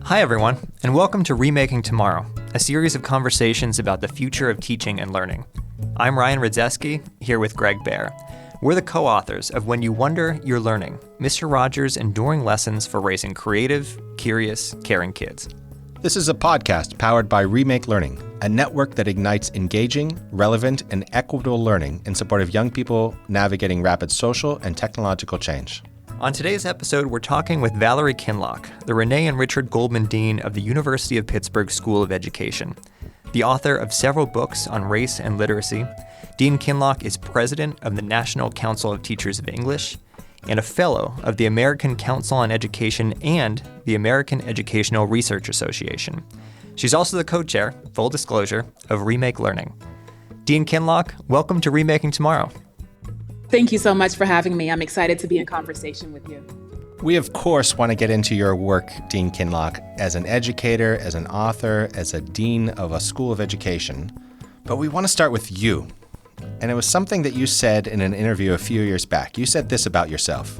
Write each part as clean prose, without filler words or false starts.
Hi everyone, and welcome to Remaking Tomorrow, a series of conversations about the future of teaching and learning. I'm Ryan Radzeski, here with Greg Baer. We're the co-authors of When You Wonder, You're Learning, Mr. Rogers' Enduring Lessons for Raising Creative, Curious, Caring Kids. This is a podcast powered by Remake Learning, a network that ignites engaging, relevant, and equitable learning in support of young people navigating rapid social and technological change. On today's episode, we're talking with Valerie Kinloch, the Renee and Richard Goldman Dean of the University of Pittsburgh School of Education. The author of several books on race and literacy, Dean Kinloch is president of the National Council of Teachers of English and a fellow of the American Council on Education and the American Educational Research Association. She's also the co-chair, full disclosure, of Remake Learning. Dean Kinloch, welcome to Remaking Tomorrow. Thank you so much for having me. I'm excited to be in conversation with you. We, of course, want to get into your work, Dean Kinloch, as an educator, as an author, as a dean of a school of education. But we want to start with you. And it was something that you said in an interview a few years back. You said this about yourself: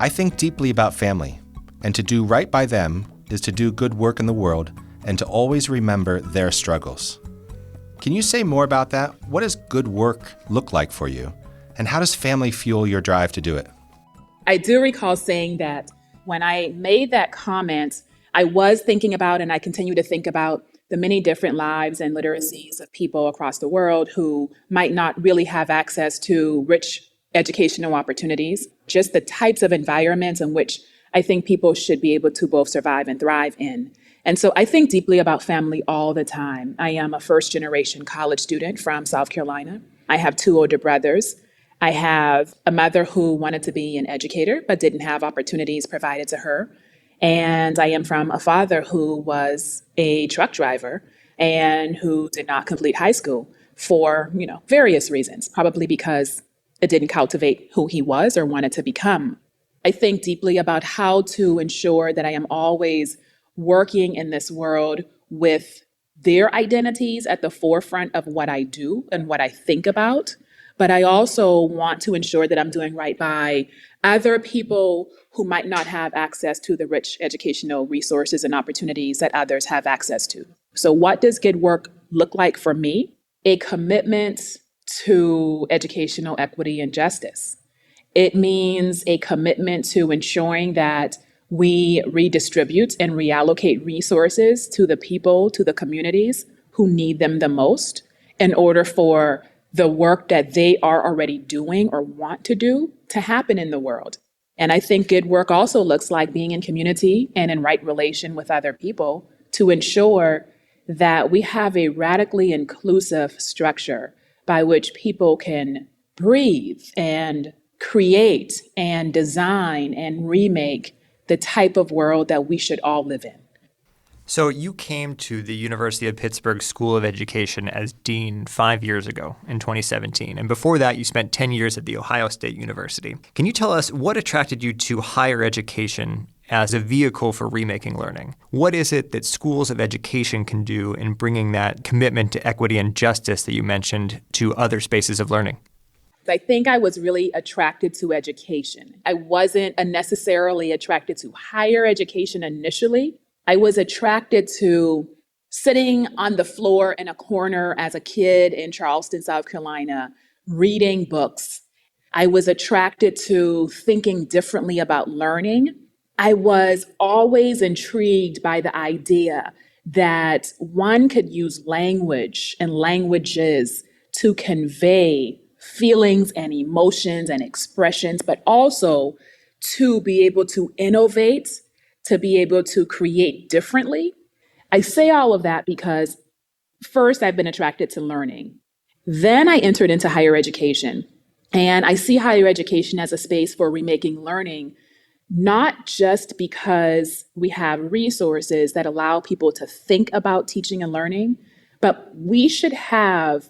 "I think deeply about family, and to do right by them is to do good work in the world and to always remember their struggles." Can you say more about that? What does good work look like for you? And how does family fuel your drive to do it? I do recall saying that when I made that comment, I was thinking about, and I continue to think about, the many different lives and literacies of people across the world who might not really have access to rich educational opportunities, just the types of environments in which I think people should be able to both survive and thrive in. And so I think deeply about family all the time. I am a first-generation college student from South Carolina. I have two older brothers. I have a mother who wanted to be an educator but didn't have opportunities provided to her. And I am from a father who was a truck driver and who did not complete high school for, various reasons, probably because it didn't cultivate who he was or wanted to become. I think deeply about how to ensure that I am always working in this world with their identities at the forefront of what I do and what I think about. But I also want to ensure that I'm doing right by other people who might not have access to the rich educational resources and opportunities that others have access to. So what does good work look like for me? A commitment to educational equity and justice. It means a commitment to ensuring that we redistribute and reallocate resources to the people, to the communities who need them the most in order for the work that they are already doing or want to do to happen in the world. And I think good work also looks like being in community and in right relation with other people to ensure that we have a radically inclusive structure by which people can breathe and create and design and remake the type of world that we should all live in. So you came to the University of Pittsburgh School of Education as dean 5 years ago in 2017. And before that, you spent 10 years at The Ohio State University. Can you tell us what attracted you to higher education as a vehicle for remaking learning? What is it that schools of education can do in bringing that commitment to equity and justice that you mentioned to other spaces of learning? I think I was really attracted to education. I wasn't necessarily attracted to higher education initially. I was attracted to sitting on the floor in a corner as a kid in Charleston, South Carolina, reading books. I was attracted to thinking differently about learning. I was always intrigued by the idea that one could use language and languages to convey feelings and emotions and expressions, but also to be able to innovate, to be able to create differently. I say all of that because first, I've been attracted to learning. Then I entered into higher education, and I see higher education as a space for remaking learning, not just because we have resources that allow people to think about teaching and learning, but we should have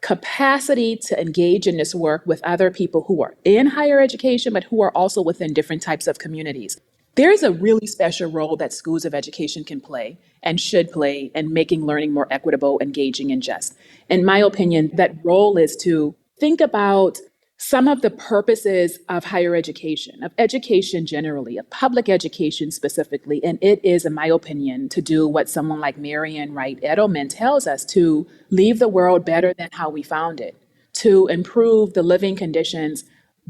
capacity to engage in this work with other people who are in higher education, but who are also within different types of communities. There is a really special role that schools of education can play and should play in making learning more equitable, engaging, and just. In my opinion, that role is to think about some of the purposes of higher education, of education generally, of public education specifically, and it is, in my opinion, to do what someone like Marian Wright Edelman tells us, to leave the world better than how we found it, to improve the living conditions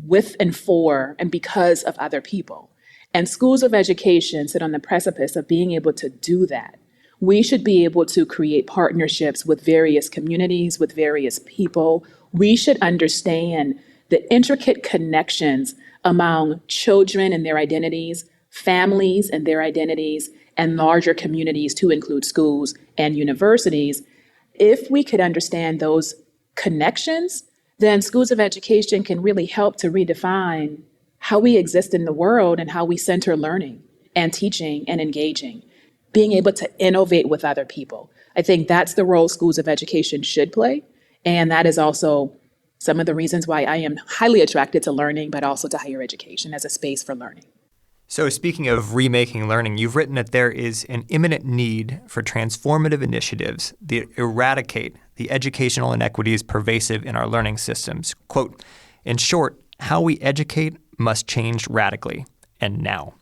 with and for and because of other people. And schools of education sit on the precipice of being able to do that. We should be able to create partnerships with various communities, with various people. We should understand the intricate connections among children and their identities, families and their identities, and larger communities to include schools and universities. If we could understand those connections, then schools of education can really help to redefine how we exist in the world and how we center learning and teaching and engaging, being able to innovate with other people. I think that's the role schools of education should play. And that is also some of the reasons why I am highly attracted to learning, but also to higher education as a space for learning. So speaking of remaking learning, you've written that there is an imminent need for transformative initiatives that eradicate the educational inequities pervasive in our learning systems. Quote, in short, how we educate must change radically, and now.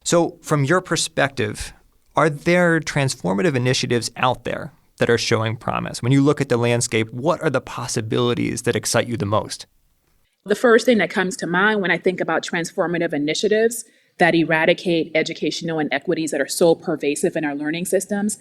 So from your perspective, are there transformative initiatives out there that are showing promise? When you look at the landscape, what are the possibilities that excite you the most? The first thing that comes to mind when I think about transformative initiatives that eradicate educational inequities that are so pervasive in our learning systems,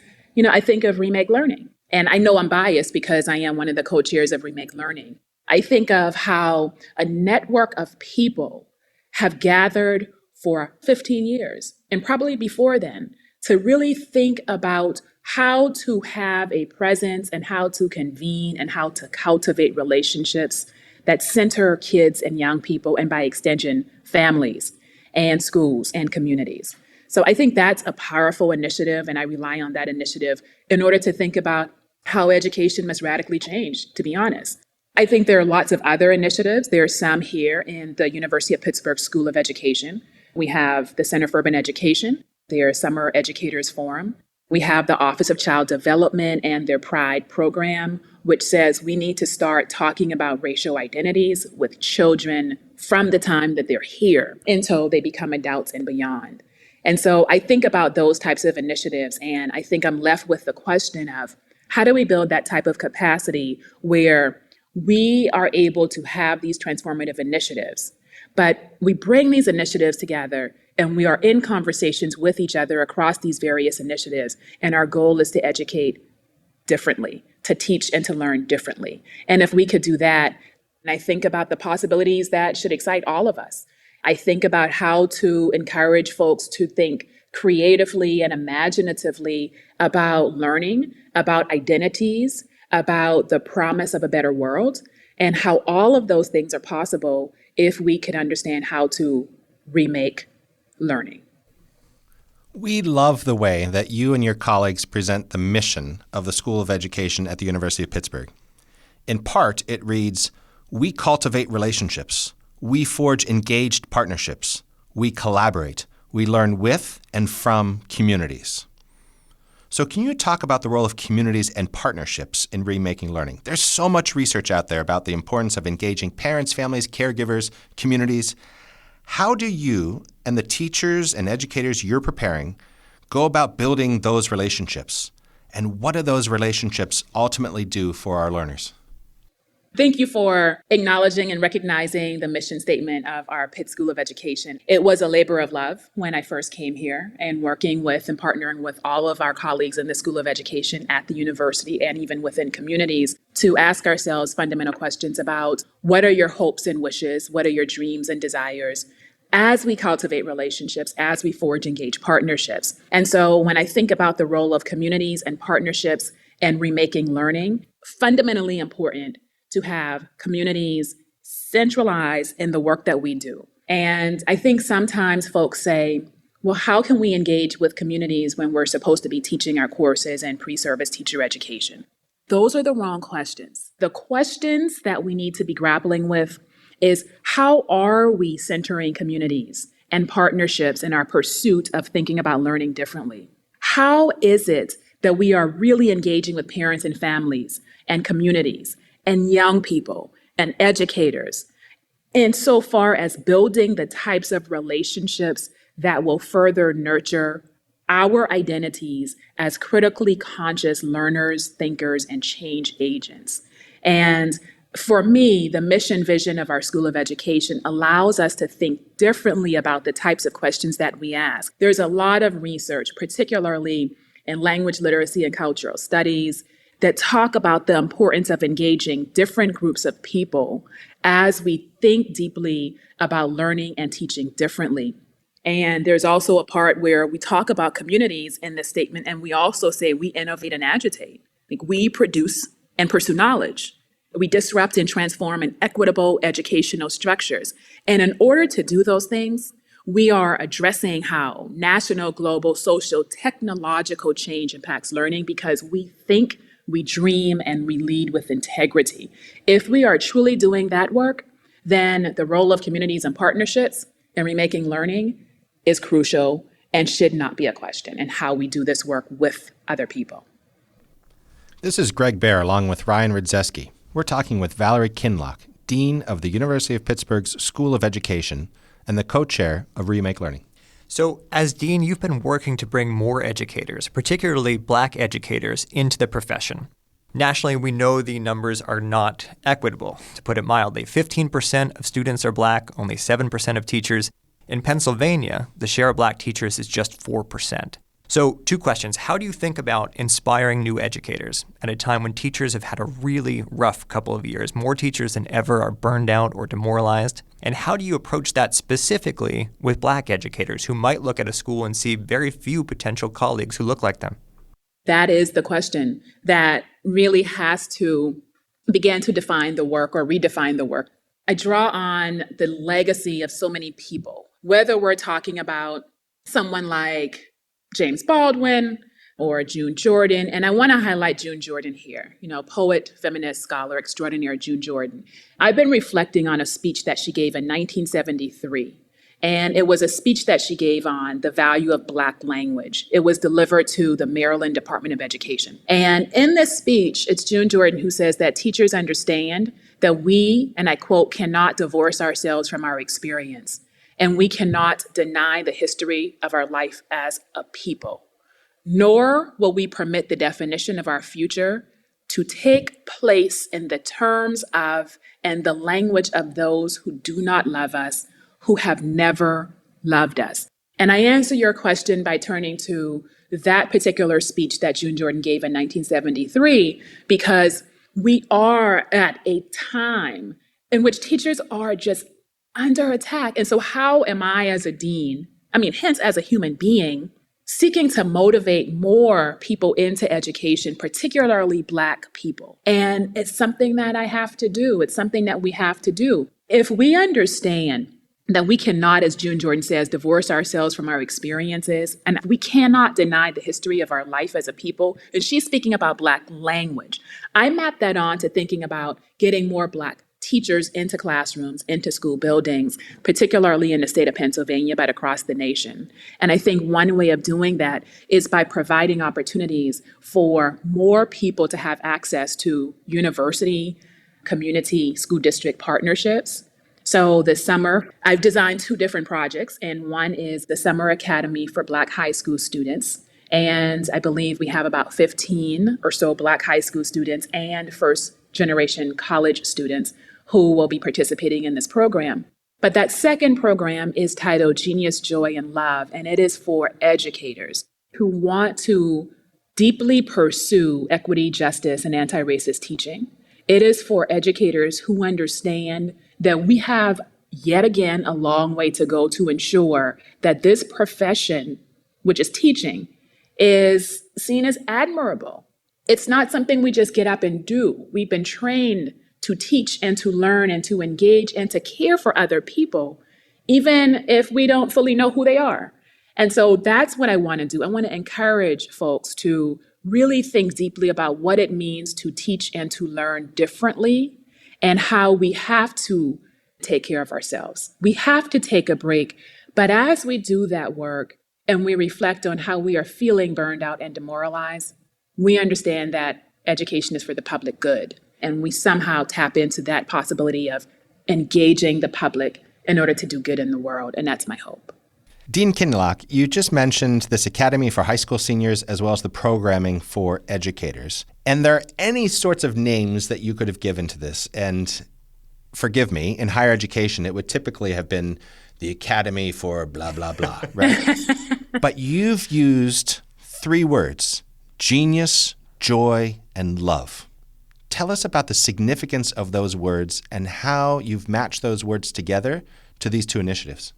I think of Remake Learning. And I know I'm biased because I am one of the co-chairs of Remake Learning. I think of how a network of people have gathered for 15 years, and probably before then, to really think about how to have a presence and how to convene and how to cultivate relationships that center kids and young people, and by extension, families and schools and communities. So I think that's a powerful initiative, and I rely on that initiative in order to think about how education must radically change, to be honest. I think there are lots of other initiatives. There are some here in the University of Pittsburgh School of Education. We have the Center for Urban Education, their Summer Educators Forum. We have the Office of Child Development and their Pride program, which says we need to start talking about racial identities with children from the time that they're here until they become adults and beyond. And so I think about those types of initiatives, and I think I'm left with the question of how do we build that type of capacity where we are able to have these transformative initiatives, but we bring these initiatives together and we are in conversations with each other across these various initiatives. And our goal is to educate differently, to teach and to learn differently. And if we could do that, and I think about the possibilities that should excite all of us. I think about how to encourage folks to think creatively and imaginatively about learning, about identities, about the promise of a better world, and how all of those things are possible if we can understand how to remake learning. We love the way that you and your colleagues present the mission of the School of Education at the University of Pittsburgh. In part, it reads, "We cultivate relationships. We forge engaged partnerships. We collaborate. We learn with and from communities." So can you talk about the role of communities and partnerships in remaking learning? There's so much research out there about the importance of engaging parents, families, caregivers, communities. How do you and the teachers and educators you're preparing go about building those relationships? And what do those relationships ultimately do for our learners? Thank you for acknowledging and recognizing the mission statement of our Pitt School of Education. It was a labor of love when I first came here, and working with and partnering with all of our colleagues in the School of Education at the university and even within communities to ask ourselves fundamental questions about what are your hopes and wishes, what are your dreams and desires, as we cultivate relationships, as we forge engaged partnerships. And so when I think about the role of communities and partnerships and remaking learning, fundamentally important to have communities centralized in the work that we do. And I think sometimes folks say, well, how can we engage with communities when we're supposed to be teaching our courses and pre-service teacher education? Those are the wrong questions. The questions that we need to be grappling with is how are we centering communities and partnerships in our pursuit of thinking about learning differently? How is it that we are really engaging with parents and families and communities and young people and educators insofar as building the types of relationships that will further nurture our identities as critically conscious learners, thinkers, and change agents. And for me, the mission vision of our School of Education allows us to think differently about the types of questions that we ask. There's a lot of research, particularly in language literacy and cultural studies, that talk about the importance of engaging different groups of people as we think deeply about learning and teaching differently. And there's also a part where we talk about communities in this statement, and we also say we innovate and agitate. Like we produce and pursue knowledge. We disrupt and transform in equitable educational structures. And in order to do those things, we are addressing how national, global, social, technological change impacts learning because we think, we dream, and we lead with integrity. If we are truly doing that work, then the role of communities and partnerships in remaking learning is crucial and should not be a question in how we do this work with other people. This is Greg Baer along with Ryan Rudzeski. We're talking with Valerie Kinloch, Dean of the University of Pittsburgh's School of Education and the co-chair of Remake Learning. So as Dean, you've been working to bring more educators, particularly Black educators, into the profession. Nationally, we know the numbers are not equitable, to put it mildly. 15% of students are Black, only 7% of teachers. In Pennsylvania, the share of Black teachers is just 4%. So 2 questions. How do you think about inspiring new educators at a time when teachers have had a really rough couple of years? More teachers than ever are burned out or demoralized. And how do you approach that specifically with Black educators who might look at a school and see very few potential colleagues who look like them? That is the question that really has to begin to define the work or redefine the work. I draw on the legacy of so many people, whether we're talking about someone like James Baldwin or June Jordan. And I want to highlight June Jordan here, poet, feminist, scholar extraordinaire June Jordan. I've been reflecting on a speech that she gave in 1973. And it was a speech that she gave on the value of Black language. It was delivered to the Maryland Department of Education. And in this speech, it's June Jordan who says that teachers understand that we, and I quote, cannot divorce ourselves from our experience. And we cannot deny the history of our life as a people, nor will we permit the definition of our future to take place in the terms of and the language of those who do not love us, who have never loved us. And I answer your question by turning to that particular speech that June Jordan gave in 1973, because we are at a time in which teachers are just under attack. And so how am I as a dean, hence as a human being, seeking to motivate more people into education, particularly Black people? And it's something that I have to do. It's something that we have to do. If we understand that we cannot, as June Jordan says, divorce ourselves from our experiences, and we cannot deny the history of our life as a people, and she's speaking about Black language. I map that on to thinking about getting more Black teachers into classrooms, into school buildings, particularly in the state of Pennsylvania, but across the nation. And I think one way of doing that is by providing opportunities for more people to have access to university, community, school district partnerships. So this summer, I've designed 2 different projects, and one is the Summer Academy for Black high school students. And I believe we have about 15 or so Black high school students and first generation college students who will be participating in this program. But that second program is titled Genius, Joy, and Love, and it is for educators who want to deeply pursue equity, justice, and anti-racist teaching. It is for educators who understand that we have yet again a long way to go to ensure that this profession, which is teaching, is seen as admirable. It's not something we just get up and do. We've been trained to teach and to learn and to engage and to care for other people, even if we don't fully know who they are. And so that's what I want to do. I want to encourage folks to really think deeply about what it means to teach and to learn differently and how we have to take care of ourselves. We have to take a break. But as we do that work and we reflect on how we are feeling burned out and demoralized, we understand that education is for the public good. And we somehow tap into that possibility of engaging the public in order to do good in the world. And that's my hope. Dean Kinloch, you just mentioned this Academy for high school seniors as well as the programming for educators. And there are any sorts of names that you could have given to this. And forgive me, in higher education, it would typically have been the Academy for blah, blah, blah, right? But you've used 3 words: genius, joy, and love. Tell us about the significance of those words and how you've matched those words together to these 2 initiatives.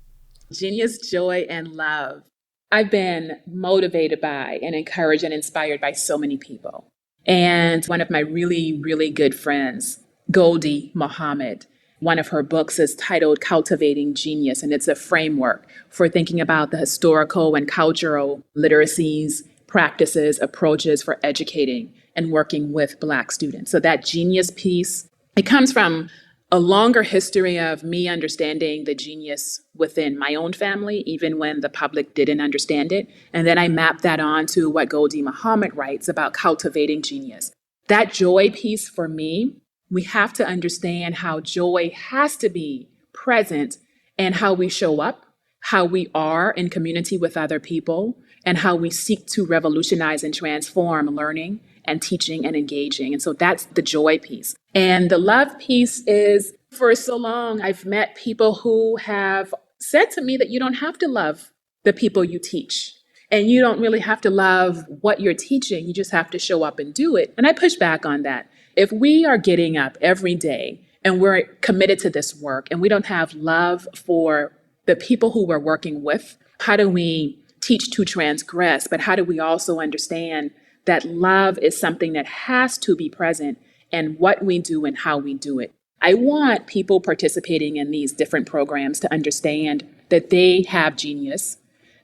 Genius, joy, and love. I've been motivated by and encouraged and inspired by so many people. And one of my really, really good friends, Goldie Muhammad, one of her books is titled Cultivating Genius, and it's a framework for thinking about the historical and cultural literacies, practices, approaches for educating and working with Black students. So that genius piece, it comes from a longer history of me understanding the genius within my own family, even when the public didn't understand it. And then I mapped that onto what Goldie Muhammad writes about cultivating genius. That joy piece for me, we have to understand how joy has to be present and how we show up, how we are in community with other people, and how we seek to revolutionize and transform learning and teaching and engaging. And so that's the joy piece. And the love piece is, for so long, I've met people who have said to me that you don't have to love the people you teach. And you don't really have to love what you're teaching. You just have to show up and do it. And I push back on that. If we are getting up every day and we're committed to this work and we don't have love for the people who we're working with, how do we teach to transgress? But how do we also understand that love is something that has to be present in what we do and how we do it? I want people participating in these different programs to understand that they have genius,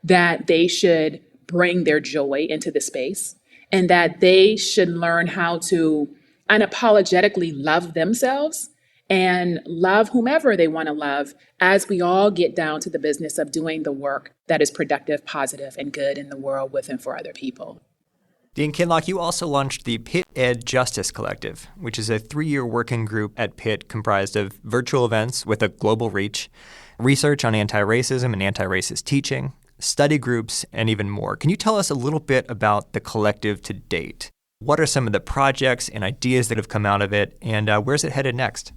that they should bring their joy into the space, and that they should learn how to unapologetically love themselves and love whomever they want to love as we all get down to the business of doing the work that is productive, positive, and good in the world with and for other people. Dean Kinloch, you also launched the Pitt Ed Justice Collective, which is a 3-year working group at Pitt comprised of virtual events with a global reach, research on anti-racism and anti-racist teaching, study groups, and even more. Can you tell us a little bit about the collective to date? What are some of the projects and ideas that have come out of it, and where's it headed next?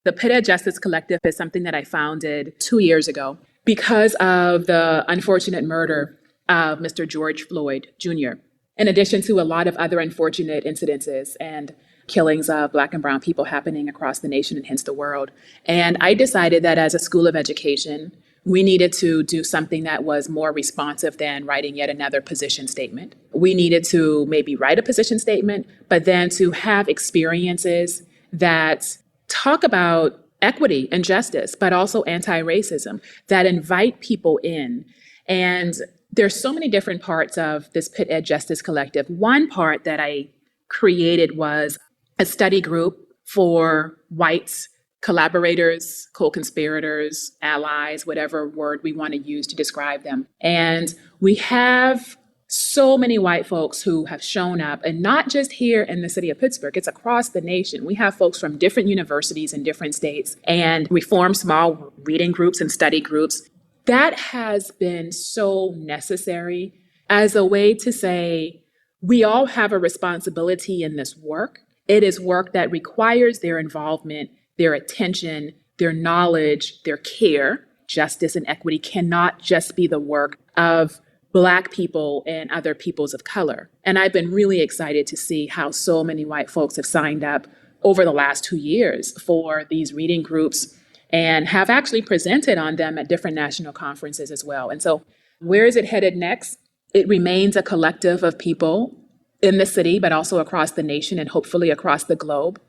The Pitt Ed Justice Collective is something that I founded 2 years ago because of the unfortunate murder of Mr. George Floyd Jr., in addition to a lot of other unfortunate incidences and killings of Black and brown people happening across the nation and hence the world. And I decided that as a school of education, we needed to do something that was more responsive than writing yet another position statement. We needed to maybe write a position statement, but then to have experiences that talk about equity and justice, but also anti-racism, that invite people in. And there's so many different parts of this Pitt Ed Justice Collective. One part that I created was a study group for white collaborators, co-conspirators, allies, whatever word we want to use to describe them. And we have so many white folks who have shown up, and not just here in the city of Pittsburgh, it's across the nation. We have folks from different universities in different states, and we form small reading groups and study groups. That has been so necessary as a way to say, we all have a responsibility in this work. It is work that requires their involvement, their attention, their knowledge, their care. Justice and equity cannot just be the work of Black people and other peoples of color. And I've been really excited to see how so many white folks have signed up over the last 2 years for these reading groups and have actually presented on them at different national conferences as well. And so where is it headed next? It remains a collective of people in the city, but also across the nation and hopefully across the globe,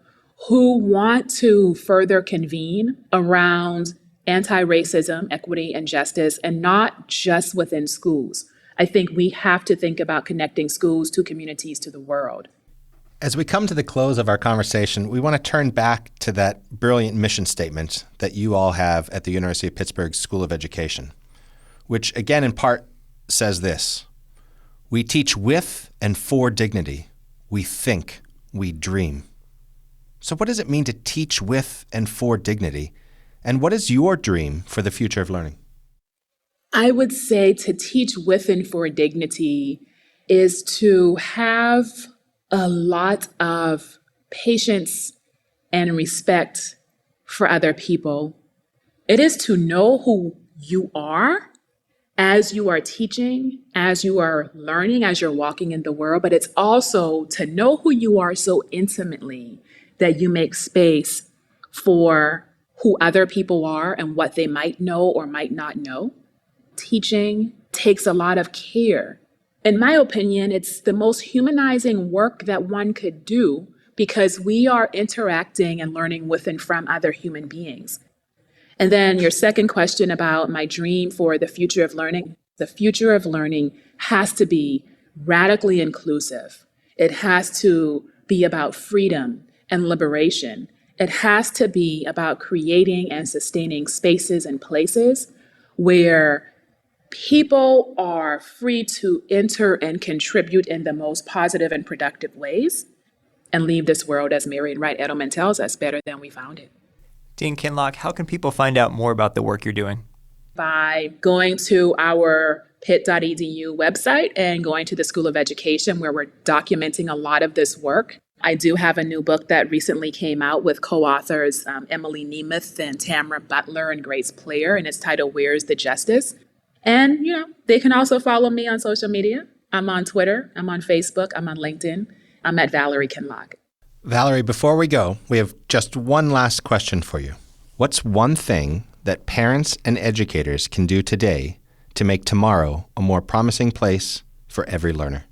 who want to further convene around anti-racism, equity, and justice, and not just within schools. I think we have to think about connecting schools to communities, to the world. As we come to the close of our conversation, we want to turn back to that brilliant mission statement that you all have at the University of Pittsburgh School of Education, which again, in part, says this: we teach with and for dignity. We think, we dream. So what does it mean to teach with and for dignity? And what is your dream for the future of learning? I would say to teach with and for dignity is to have a lot of patience and respect for other people. It is to know who you are as you are teaching, as you are learning, as you're walking in the world, but it's also to know who you are so intimately that you make space for who other people are and what they might know or might not know. Teaching takes a lot of care. In my opinion, it's the most humanizing work that one could do because we are interacting and learning with and from other human beings. And then your second question about my dream for the future of learning. The future of learning has to be radically inclusive. It has to be about freedom and liberation. It has to be about creating and sustaining spaces and places where people are free to enter and contribute in the most positive and productive ways and leave this world, as Marian Wright Edelman tells us, better than we found it. Dean Kinloch, how can people find out more about the work you're doing? By going to our pitt.edu website and going to the School of Education, where we're documenting a lot of this work. I do have a new book that recently came out with co-authors Emily Nemeth and Tamara Butler and Grace Player, and it's titled Where's the Justice? And, they can also follow me on social media. I'm on Twitter, I'm on Facebook, I'm on LinkedIn. I'm at Valerie Kinloch. Valerie, before we go, we have just one last question for you. What's one thing that parents and educators can do today to make tomorrow a more promising place for every learner?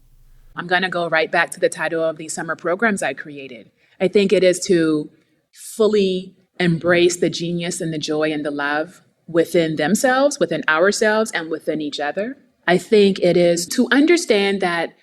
I'm going to go right back to the title of these summer programs I created. I think it is to fully embrace the genius and the joy and the love within themselves, within ourselves, and within each other. I think it is to understand that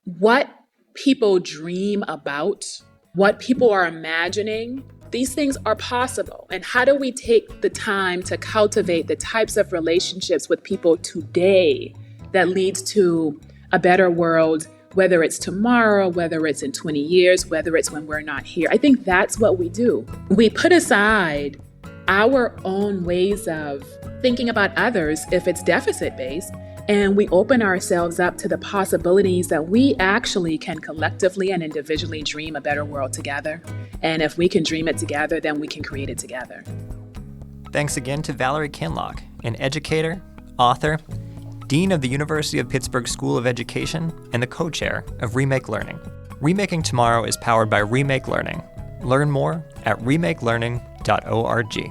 what people dream about, what people are imagining, these things are possible. And how do we take the time to cultivate the types of relationships with people today that leads to a better world, whether it's tomorrow, whether it's in 20 years, whether it's when we're not here? I think that's what we do. We put aside our own ways of thinking about others if it's deficit-based, and we open ourselves up to the possibilities that we actually can collectively and individually dream a better world together. And if we can dream it together, then we can create it together. Thanks again to Valerie Kinloch, an educator, author, Dean of the University of Pittsburgh School of Education, and the co-chair of Remake Learning. Remaking Tomorrow is powered by Remake Learning. Learn more at remakelearning.org.